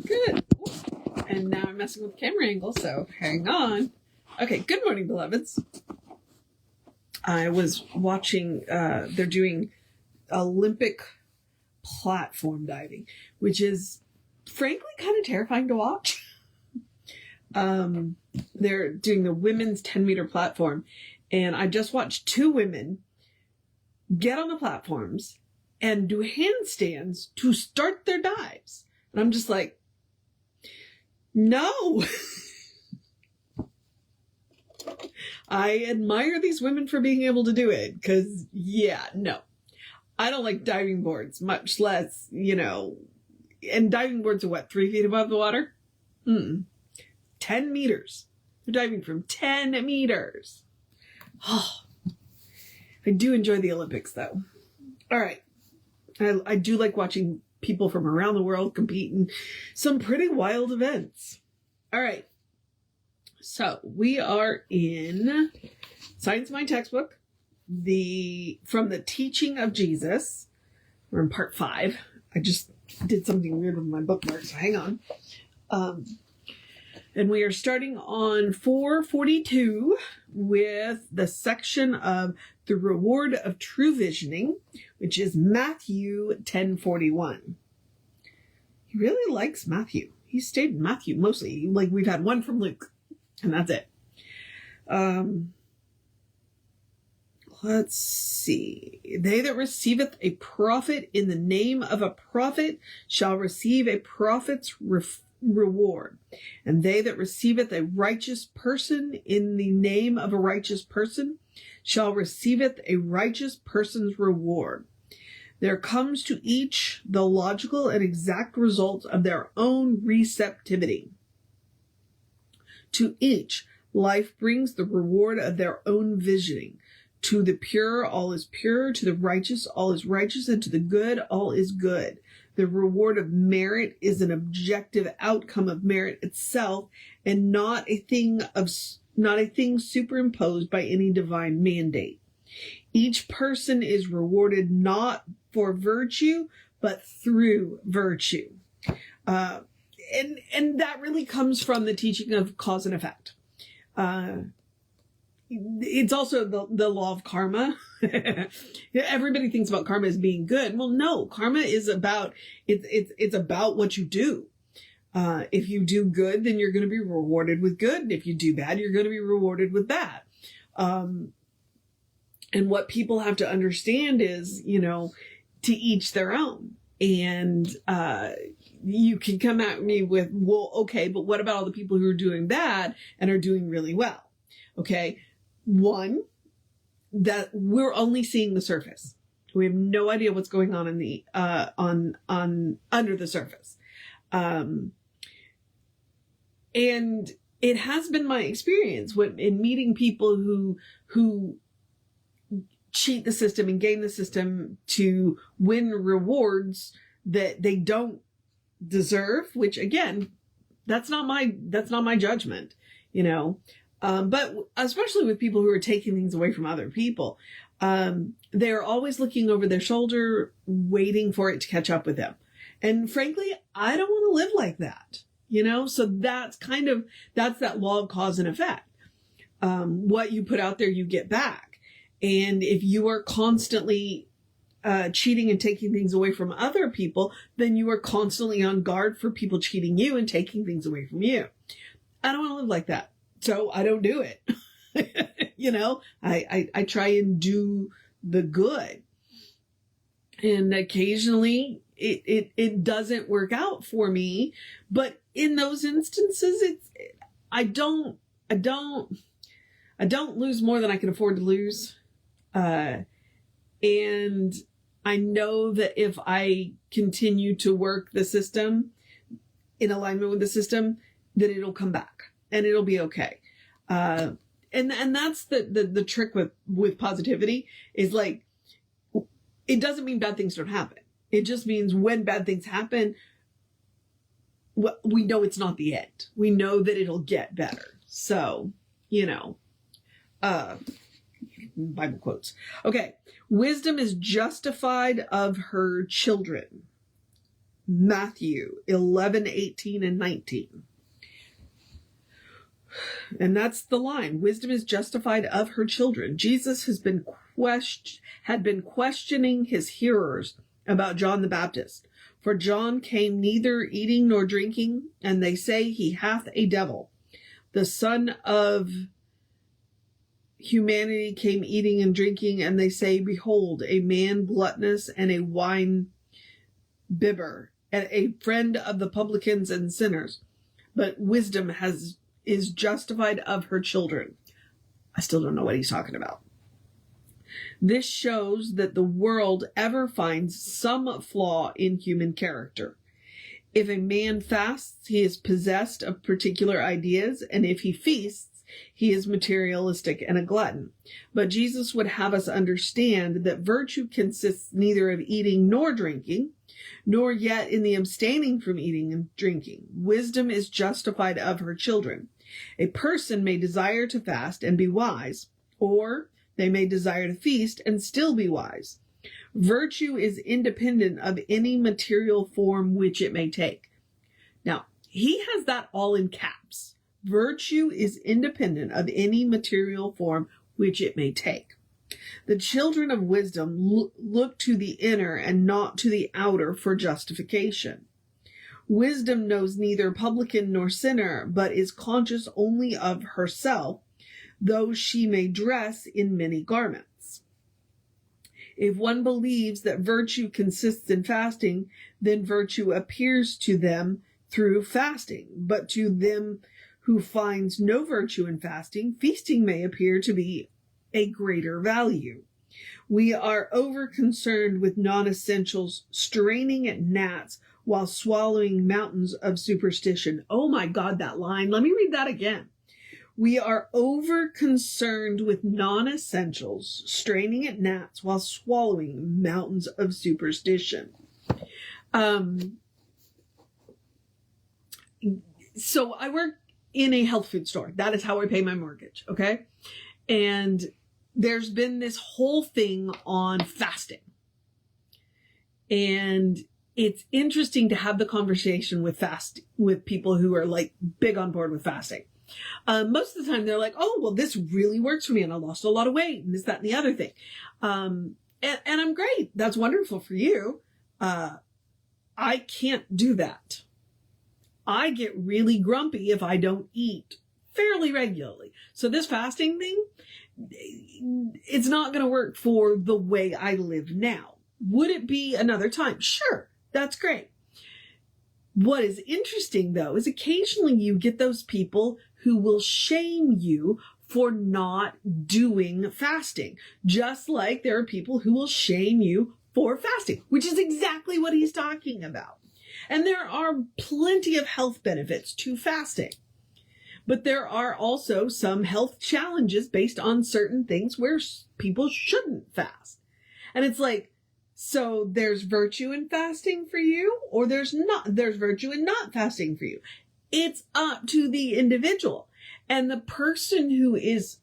Good. And now I'm messing with the camera angle, so hang on. Okay, good morning, beloveds. I was watching, they're doing Olympic platform diving, which is frankly kind of terrifying to watch. They're doing the women's 10-meter platform, and I just watched two women get on the platforms and do handstands to start their dives. And I'm just like, no. I admire these women for being able to do it because, yeah, no. I don't like diving boards, much less, and diving boards are what, 3 feet above the water? 10 meters. They're diving from 10 meters. Oh, I do enjoy the Olympics, though. All right. I do like watching people from around the world compete in some pretty wild events. All right. So we are in Science Mind textbook, from the Teaching of Jesus. We're in part 5. I just did something weird with my bookmark, so hang on. And we are starting on 442 with the section of the reward of true visioning, which is Matthew 10:41. He really likes Matthew. He stayed in Matthew mostly. Like, we've had one from Luke, and that's it. Let's see. They that receiveth a prophet in the name of a prophet shall receive a prophet's reward. And they that receiveth a righteous person in the name of a righteous person shall receiveth a righteous person's reward. There comes to each the logical and exact result of their own receptivity. To each, life brings the reward of their own visioning. To the pure, all is pure. To the righteous, all is righteous. And to the good, all is good. The reward of merit is an objective outcome of merit itself, and not a thing superimposed by any divine mandate. Each person is rewarded not for virtue, but through virtue. And that really comes from the teaching of cause and effect. It's also the law of karma. Everybody thinks about karma as being good. Well, no, karma is about, it's about what you do. If you do good, then you're going to be rewarded with good. And if you do bad, you're going to be rewarded with bad. And what people have to understand is, to each their own. And, you can come at me with, well, okay, but what about all the people who are doing bad and are doing really well? Okay. One, that we're only seeing the surface. We have no idea what's going on in the, under the surface. And it has been my experience in meeting people who cheat the system and game the system to win rewards that they don't deserve, which again, that's not my judgment, but especially with people who are taking things away from other people, they're always looking over their shoulder, waiting for it to catch up with them. And frankly, I don't want to live like that, so that's that law of cause and effect. What you put out there, you get back. And if you are constantly cheating and taking things away from other people, then you are constantly on guard for people cheating you and taking things away from you. I don't want to live like that. So I don't do it. I try and do the good. And occasionally it doesn't work out for me, but in those instances, I don't lose more than I can afford to lose. And I know that if I continue to work the system in alignment with the system, then it'll come back and it'll be okay. And that's the trick with positivity is like, it doesn't mean bad things don't happen. It just means when bad things happen, we know it's not the end. We know that it'll get better. So, Bible quotes. Okay. Wisdom is justified of her children. Matthew 11:18 and 19. And that's the line. Wisdom is justified of her children. Jesus had been questioning his hearers about John the Baptist. For John came neither eating nor drinking, and they say he hath a devil. The Son of humanity came eating and drinking, and they say, behold, a man gluttonous and a wine bibber, and a friend of the publicans and sinners. But wisdom is justified of her children. I still don't know what he's talking about. This shows that the world ever finds some flaw in human character. If a man fasts, he is possessed of particular ideas, and if he feasts, he is materialistic and a glutton. But Jesus would have us understand that virtue consists neither of eating nor drinking, nor yet in the abstaining from eating and drinking. Wisdom is justified of her children. A person may desire to fast and be wise, or they may desire to feast and still be wise. Virtue is independent of any material form which it may take. Now, he has that all in caps. Virtue is independent of any material form which it may take. The children of wisdom look to the inner and not to the outer for justification. Wisdom knows neither publican nor sinner, but is conscious only of herself, though she may dress in many garments. If one believes that virtue consists in fasting, then virtue appears to them through fasting. But to them who finds no virtue in fasting, feasting may appear to be a greater value. We are over-concerned with non-essentials, straining at gnats while swallowing mountains of superstition. Oh my God, that line. Let me read that again. We are over-concerned with non-essentials, straining at gnats while swallowing mountains of superstition. So I work in a health food store. That is how I pay my mortgage, okay? And there's been this whole thing on fasting. And it's interesting to have the conversation with people who are like big on board with fasting. Most of the time they're like, oh, well, this really works for me and I lost a lot of weight and this, that, and the other thing. And I'm great. That's wonderful for you. I can't do that. I get really grumpy if I don't eat fairly regularly. So this fasting thing, it's not going to work for the way I live now. Would it be another time? Sure. That's great. What is interesting, though, is occasionally you get those people who will shame you for not doing fasting. Just like there are people who will shame you for fasting, which is exactly what he's talking about. And there are plenty of health benefits to fasting. But there are also some health challenges based on certain things where people shouldn't fast. And it's like, so there's virtue in fasting for you, or there's virtue in not fasting for you. It's up to the individual. And the person who is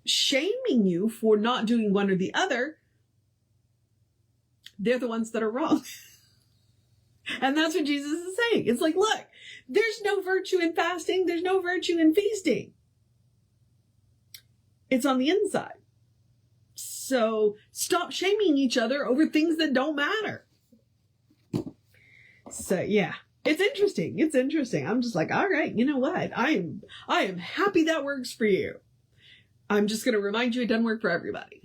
shaming you for not doing one or the other, they're the ones that are wrong. And that's what Jesus is saying. It's like, look, there's no virtue in fasting. There's no virtue in feasting. It's on the inside. So stop shaming each other over things that don't matter. So yeah, it's interesting. It's interesting. I'm just like, all right, you know what? I am happy that works for you. I'm just going to remind you it doesn't work for everybody.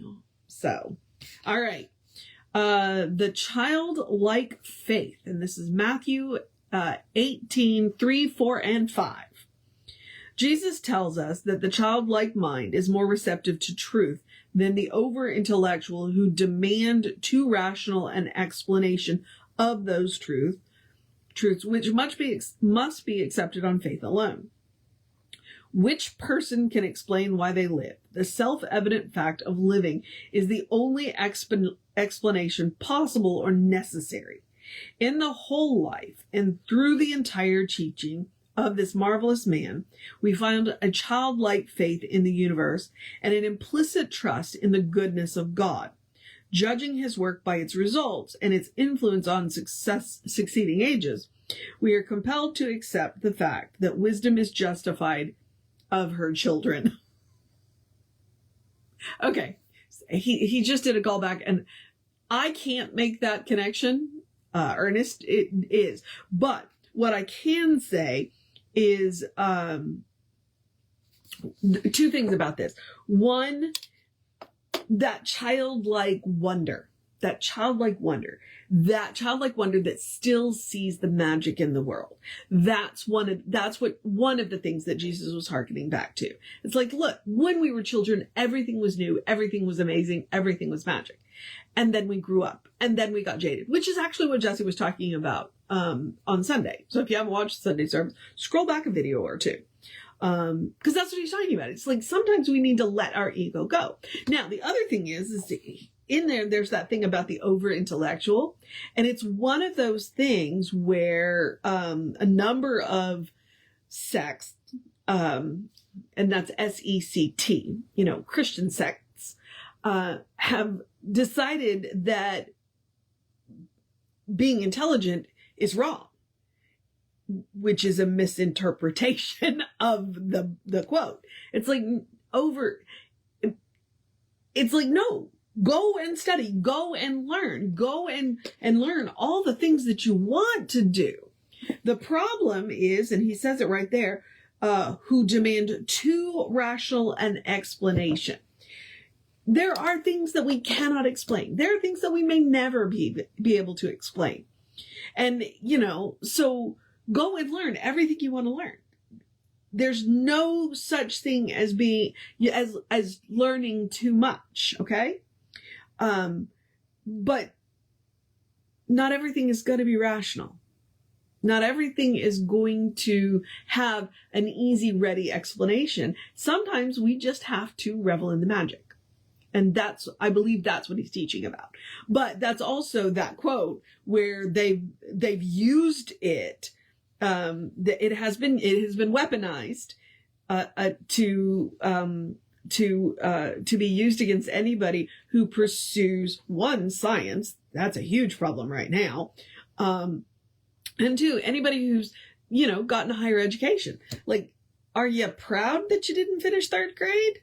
So, all right. The childlike faith, and this is Matthew 18, 3, 4, and 5. Jesus tells us that the childlike mind is more receptive to truth than the over-intellectual who demand too rational an explanation of those truths which must be accepted on faith alone. Which person can explain why they live? The self-evident fact of living is the only explanation possible or necessary. In the whole life and through the entire teaching of this marvelous man, we find a childlike faith in the universe and an implicit trust in the goodness of God. judging his work by its results and its influence on succeeding ages, we are compelled to accept the fact that wisdom is justified of her children. Okay, he just did a callback, and I can't make that connection. Ernest, it is. But what I can say is two things about this. One, that childlike wonder that still sees the magic in the world. That's one of the things that Jesus was hearkening back to. It's like, look, when we were children, everything was new, everything was amazing, everything was magic. And then we grew up, and then we got jaded, which is actually what Jesse was talking about on Sunday. So if you haven't watched Sunday service, scroll back a video or two. Because that's what he's talking about. It's like sometimes we need to let our ego go. Now, the other thing is in there's that thing about the over-intellectual. And it's one of those things where a number of sects, and that's S-E-C-T, Christian sects, have decided that being intelligent is wrong, which is a misinterpretation of the quote. It's like no, go and study, go and learn, go and learn all the things that you want to do. The problem is, and he says it right there, who demand too rational an explanation. There are things that we cannot explain. There are things that we may never be able to explain. And, so go and learn everything you want to learn. There's no such thing as as learning too much, okay? But not everything is going to be rational. Not everything is going to have an easy, ready explanation. Sometimes we just have to revel in the magic. And I believe that's what he's teaching about. But that's also that quote where they've used it. It has been weaponized to be used against anybody who pursues, one, science. That's a huge problem right now. And two, anybody who's gotten a higher education. Like, are you proud that you didn't finish third grade?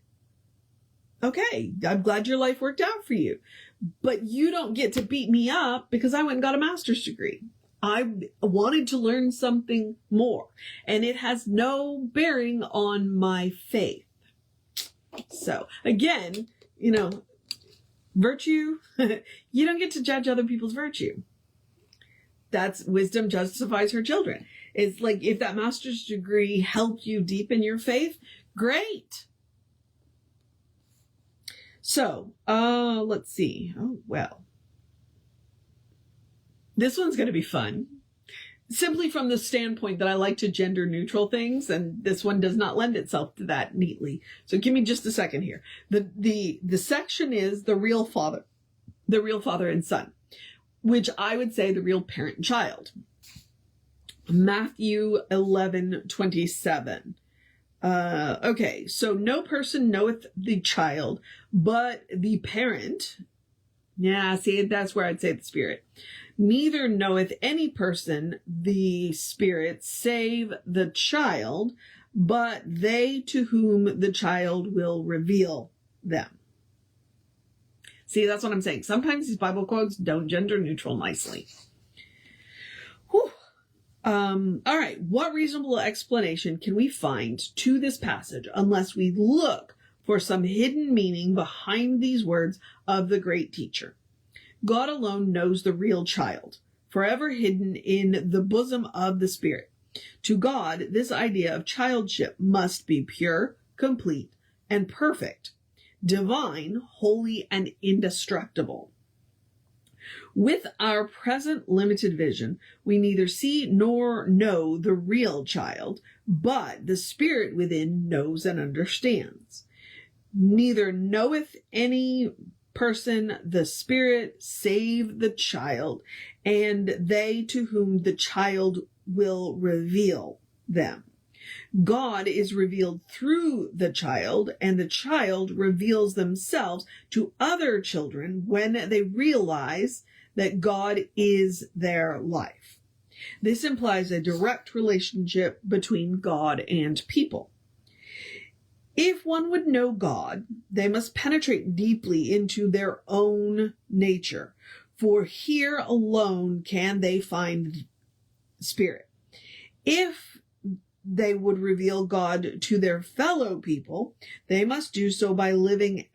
Okay, I'm glad your life worked out for you. But you don't get to beat me up because I went and got a master's degree. I wanted to learn something more. And it has no bearing on my faith. So, again, virtue, you don't get to judge other people's virtue. That's wisdom justifies her children. It's like, if that master's degree helped you deepen your faith, great. So, let's see. Oh, well. This one's going to be fun. Simply from the standpoint that I like to gender neutral things, and this one does not lend itself to that neatly. So give me just a second here. The section is the real father and son, which I would say the real parent and child. Matthew 11:27. Okay, so no person knoweth the child, but the parent. Yeah, see, that's where I'd say the spirit. Neither knoweth any person the spirit save the child, but they to whom the child will reveal them. See, that's what I'm saying. Sometimes these Bible quotes don't gender neutral nicely. Whew. All right. What reasonable explanation can we find to this passage unless we look for some hidden meaning behind these words of the great teacher? God alone knows the real child, forever hidden in the bosom of the Spirit. To God, this idea of childship must be pure, complete, and perfect, divine, holy, and indestructible. With our present limited vision, we neither see nor know the real child, but the Spirit within knows and understands. Neither knoweth any person the Spirit save the child, and they to whom the child will reveal them. God is revealed through the child, and the child reveals themselves to other children when they realize that God is their life. This implies a direct relationship between God and people. If one would know God, they must penetrate deeply into their own nature, for here alone can they find spirit. If they would reveal God to their fellow people, they must do so by living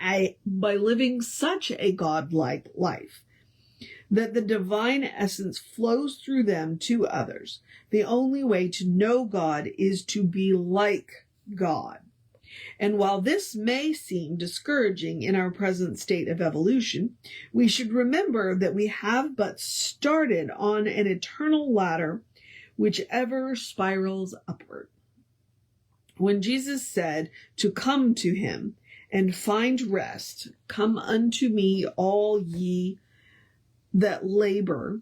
such a godlike life that the divine essence flows through them to others. The only way to know God is to be like God. And while this may seem discouraging in our present state of evolution, we should remember that we have but started on an eternal ladder which ever spirals upward. When Jesus said to come to him and find rest, "Come unto me, all ye that labor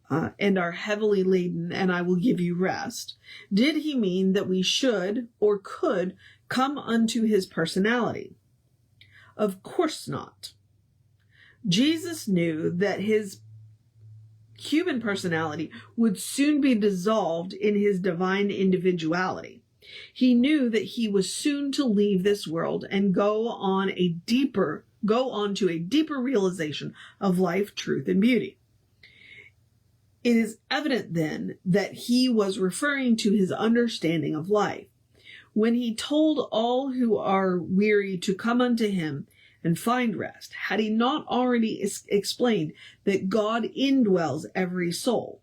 and are heavily laden, and I will give you rest," did he mean that we should or could come unto his personality? Of course not. Jesus knew that his human personality would soon be dissolved in his divine individuality. He knew that he was soon to leave this world and go on to a deeper realization of life, truth, and beauty. It is evident then that he was referring to his understanding of life when he told all who are weary to come unto him and find rest. Had he not already explained that God indwells every soul?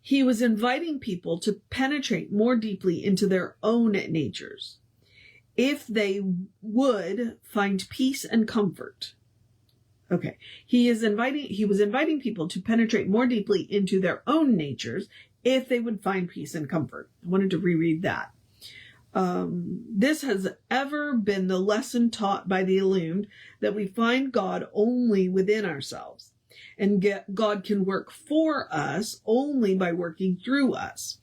He was inviting people to penetrate more deeply into their own natures, if they would find peace and comfort. Okay, he was inviting people to penetrate more deeply into their own natures if they would find peace and comfort. I wanted to reread that. This has ever been the lesson taught by the illumined, that we find God only within ourselves, and God can work for us only by working through us.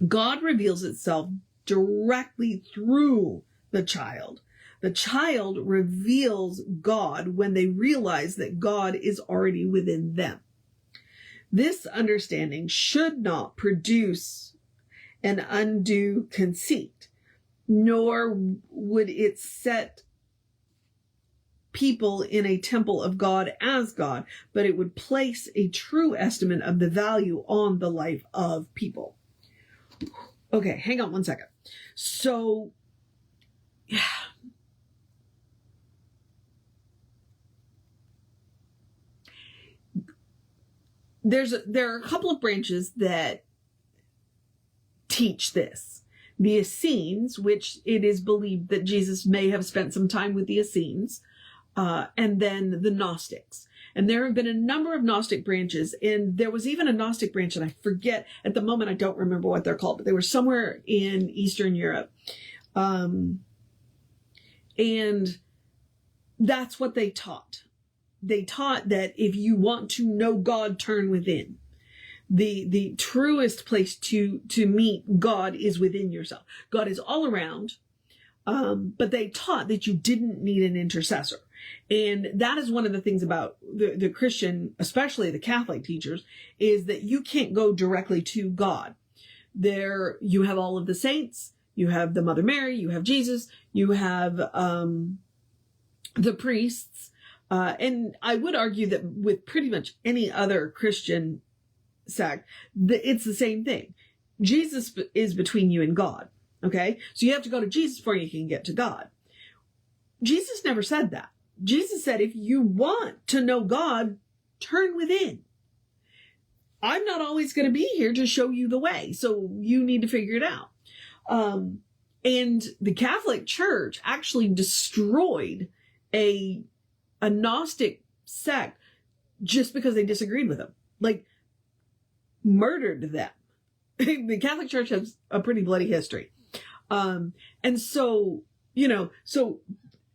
God reveals itself directly through the child. The child reveals God when they realize that God is already within them. This understanding should not produce an undue conceit, nor would it set people in a temple of God as God, but it would place a true estimate of the value on the life of people. Okay, hang on one second. So, there are a couple of branches that teach this. The Essenes, which it is believed that Jesus may have spent some time with the Essenes, and then the Gnostics. And there have been a number of Gnostic branches, and there was even a Gnostic branch, and I forget, at the moment I don't remember what they're called, but they were somewhere in Eastern Europe. And that's what they taught. They taught that if you want to know God, turn within. The truest place to meet God is within yourself. God is all around, but they taught that you didn't need an intercessor. And that is one of the things about the Christian, especially the Catholic teachers, is that you can't go directly to God. There, you have all of the saints, you have the Mother Mary, you have Jesus, you have the priests, and I would argue that with pretty much any other Christian sect, it's the same thing. Jesus is between you and God. Okay, so you have to go to Jesus before you can get to God. Jesus never said that. Jesus said, if you want to know God, turn within. I'm not always going to be here to show you the way, so you need to figure it out. And the Catholic Church actually destroyed a Gnostic sect just because they disagreed with them. Like, murdered them. The Catholic Church has a pretty bloody history. And so, so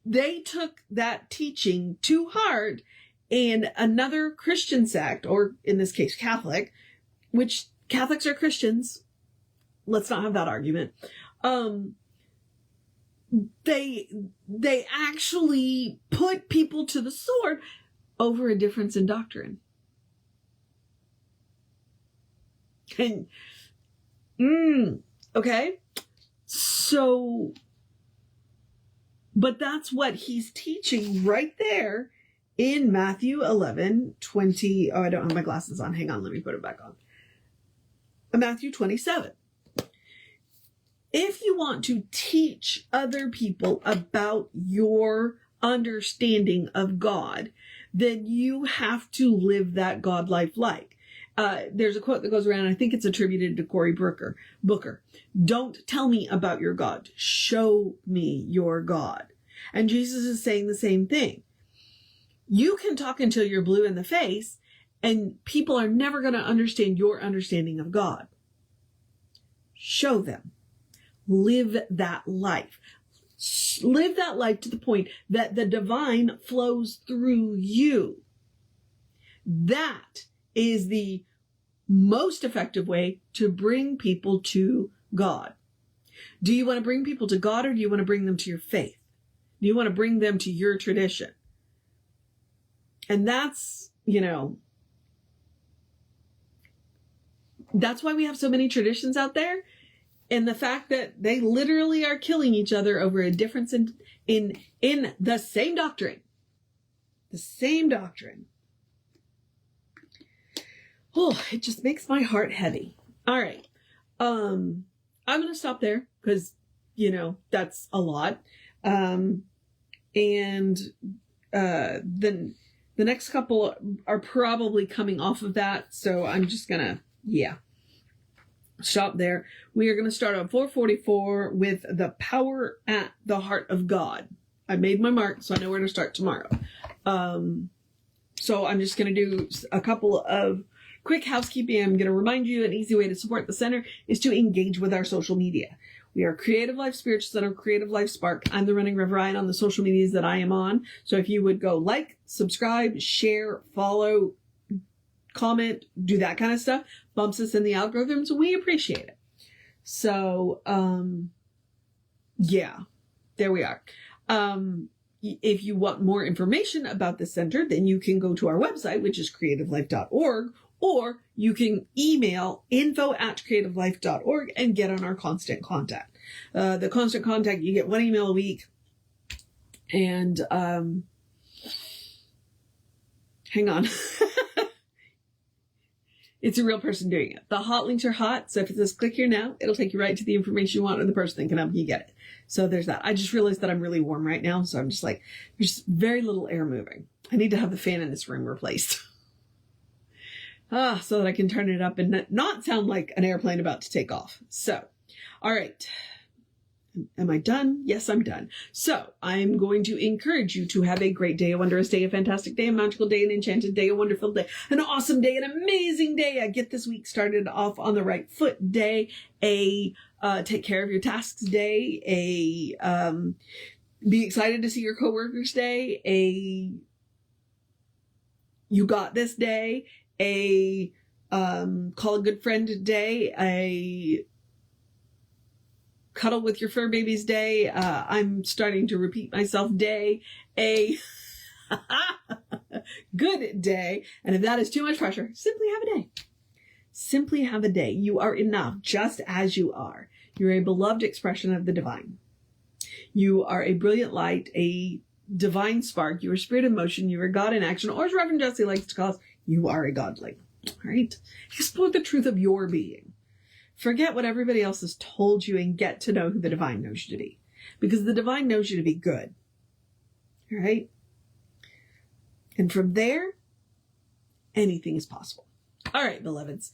they took that teaching to heart, and another Christian sect, or in this case Catholic, which Catholics are Christians, let's not have that argument. They actually put people to the sword over a difference in doctrine. And, okay. So, but that's what he's teaching right there in Matthew 11:20. Oh, I don't have my glasses on. Hang on. Let me put it back on. Matthew 27. If you want to teach other people about your understanding of God, then you have to live that God life like. There's a quote that goes around, I think it's attributed to Cory Booker. Don't tell me about your God. Show me your God. And Jesus is saying the same thing. You can talk until you're blue in the face, and people are never going to understand your understanding of God. Show them. Live that life. Live that life to the point that the divine flows through you. That is the most effective way to bring people to God. Do you want to bring people to God, or do you want to bring them to your faith? Do you want to bring them to your tradition? And that's, that's why we have so many traditions out there. And the fact that they literally are killing each other over a difference in the same doctrine. The same doctrine. Oh, it just makes my heart heavy. All right. I'm going to stop there because, that's a lot. And then the next couple are probably coming off of that. So I'm just going to, stop there. We are going to start on 444 with the power at the heart of God. I made my mark, so I know where to start tomorrow. So I'm just going to do a couple of quick housekeeping. I'm going to remind you an easy way to support the center is to engage with our social media. We are Creative Life Spiritual Center, Creative Life Spark. I'm the running Rev Ryan on the social medias that I am on. So if you would go like, subscribe, share, follow, comment, do that kind of stuff, bumps us in the algorithms. We appreciate it. So, there we are. If you want more information about the center, then you can go to our website, which is creativelife.org, or you can email info@creativelife.org and get on our constant contact. The constant contact, you get one email a week. And, hang on. It's a real person doing it. The hot links are hot. So if it says click here now, it'll take you right to the information you want, or the person that can help you get it. So there's that. I just realized that I'm really warm right now. So I'm just like, there's very little air moving. I need to have the fan in this room replaced. So that I can turn it up and not sound like an airplane about to take off. So, all right. Am I done? Yes, I'm done. So I'm going to encourage you to have a great day, a wondrous day, a fantastic day, a magical day, an enchanted day, a wonderful day, an awesome day, an amazing day. A get this week started off on the right foot day, a take care of your tasks day, a be excited to see your coworkers day, a you got this day, a call a good friend day, a cuddle with your fur babies day, I'm starting to repeat myself day, a good day. And if that is too much pressure, simply have a day. Simply have a day. You are enough just as you are. You're a beloved expression of the divine. You are a brilliant light, a divine spark. You are spirit in motion. You are God in action, or as Reverend Jesse likes to call us, you are a godling. All right? Explore the truth of your being. Forget what everybody else has told you and get to know who the divine knows you to be. Because the divine knows you to be good. All right? And from there, anything is possible. All right, beloveds.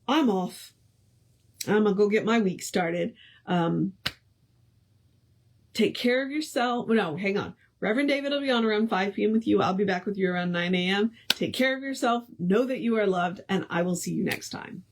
I'm off. I'm going to go get my week started. Take care of yourself. No, hang on. Reverend David will be on around 5 p.m. with you. I'll be back with you around 9 a.m. Take care of yourself. Know that you are loved, and I will see you next time.